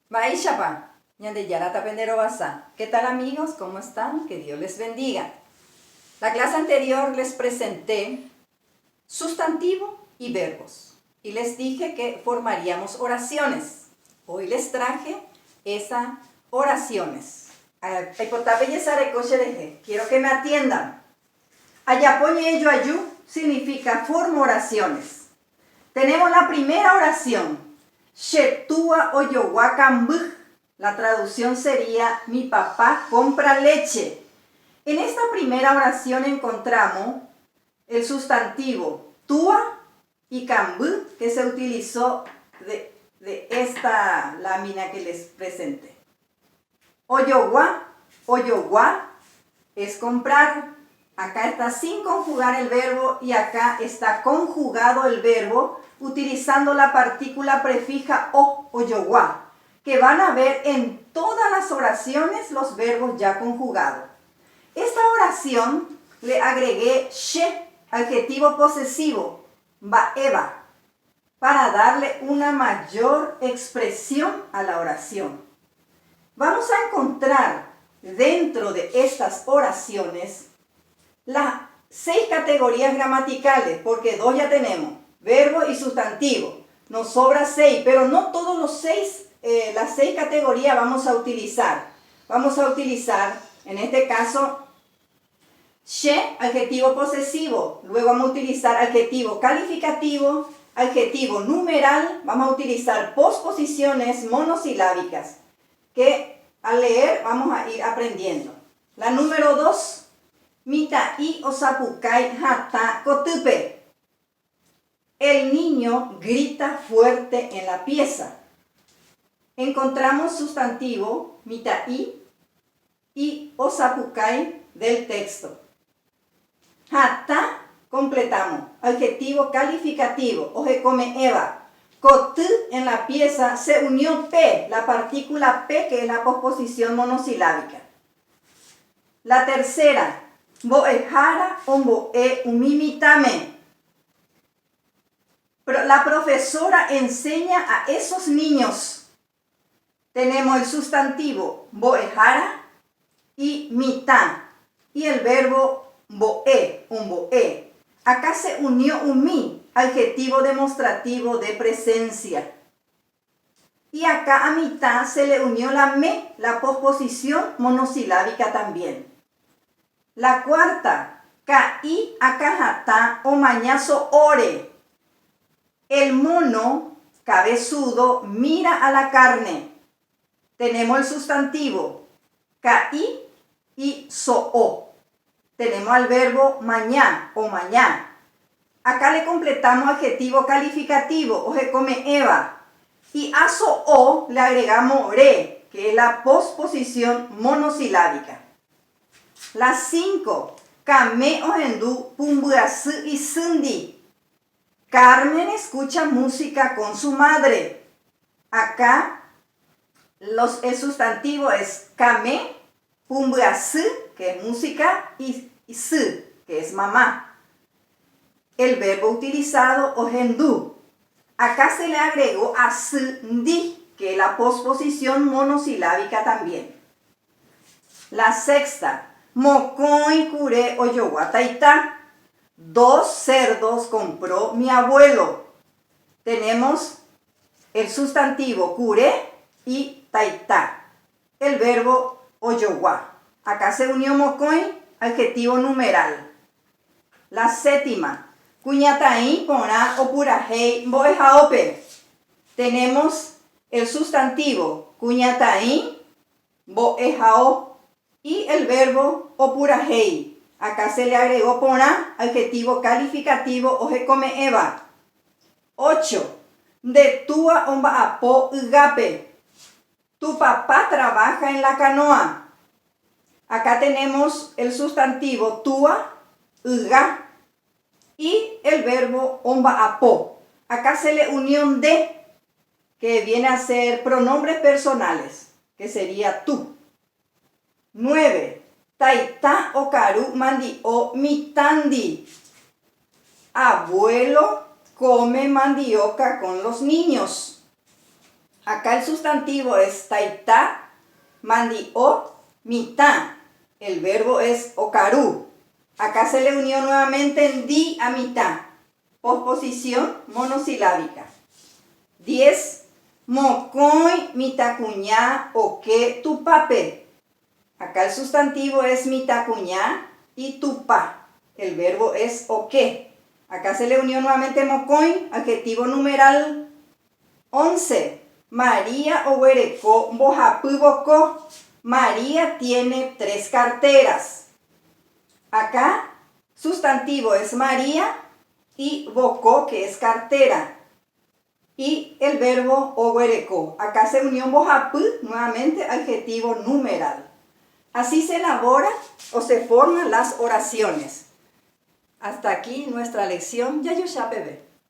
Maishapa, Ñandeyarata Penderobasa. ¿Qué tal amigos? ¿Cómo están? Que Dios les bendiga. La clase anterior les presenté sustantivo y verbos y les dije que formaríamos oraciones. Hoy les traje esas oraciones. Quiero que me atiendan. Ayapoñe yo ayu significa formo oraciones. Tenemos la primera oración. Shetua oyowakambuj. La traducción sería mi papá compra leche. En esta primera oración encontramos el sustantivo tua y kambu que se utilizó de esta lámina que les presenté. Oyowa es comprar. Acá está sin conjugar el verbo y acá está conjugado el verbo utilizando la partícula prefija o yowa, que van a ver en todas las oraciones los verbos ya conjugados. Esta oración le agregué she, adjetivo posesivo, baeva, para darle una mayor expresión a la oración. Vamos a encontrar dentro de estas oraciones las 6 categorías gramaticales, porque 2 ya tenemos, verbo y sustantivo. Nos sobra 6, pero no todos los 6, las 6 categorías vamos a utilizar. Vamos a utilizar, en este caso, she, adjetivo posesivo. Luego vamos a utilizar adjetivo calificativo, adjetivo numeral. Vamos a utilizar posposiciones monosilábicas, que al leer vamos a ir aprendiendo. La número 2. Mita y osapukai hata kotupe. El niño grita fuerte en la pieza. Encontramos sustantivo mita y osapukai del texto. Hata completamos. Adjetivo calificativo. Oje come Eva. Kotu en la pieza se unió P, la partícula P que es la posposición monosilábica. La tercera. Boejara omboe umimitame. La profesora enseña a esos niños. Tenemos el sustantivo boejara y mitá. Y el verbo boe, umboe. Acá se unió umi, adjetivo demostrativo de presencia. Y acá a mitad se le unió la me, la posposición monosilábica también. La cuarta, kai akajata o mañazo ore. El mono cabezudo mira a la carne. Tenemos el sustantivo kai y so'o. Tenemos al verbo mañá o mañá. Acá le completamos adjetivo calificativo, oje come Eva. Y a so'o le agregamos re, que es la posposición monosilábica. Las 5. Kame ojendu pumbuasu y sundi. Carmen escucha música con su madre. Acá el sustantivo es kame, pumbuasu, que es música, y su, que es mamá. El verbo utilizado ojendu. Acá se le agregó asundi, que es la posposición monosilábica también. La sexta. Mokoi kure oyowa taita. 2 cerdos compró mi abuelo. Tenemos el sustantivo kure y taita. El verbo oyowa. Acá se unió mokoi, adjetivo numeral. La séptima. Kuñatai pona opurahei boejaope. Tenemos el sustantivo kuñatai boejao. Y el verbo opurahei. Acá se le agregó pona, adjetivo calificativo, oje come Eva. 8. De tua omba apo ugape. Tu papá trabaja en la canoa. Acá tenemos el sustantivo tua, uga. Y el verbo omba apo. Acá se le unió un de, que viene a ser pronombres personales, que sería tú. 9. Taita okaru mandi o mitandi. Abuelo come mandioca con los niños. Acá el sustantivo es taita, mandi o, mitad. El verbo es okaru. Acá se le unió nuevamente en di a mitad. Posposición monosilábica. 10. Mocoy mitacuñá o que tupape. Acá el sustantivo es mitacuñá y tupa. El verbo es o que. Acá se le unió nuevamente mocoy, adjetivo numeral 11. María oguerecó bojapu bocó. María tiene 3 carteras. Acá sustantivo es María y bocó, que es cartera. Y el verbo oguerecó. Acá se unió bojapu, nuevamente adjetivo numeral. Así se elabora o se forman las oraciones. Hasta aquí nuestra lección. Ya yo ya bebé.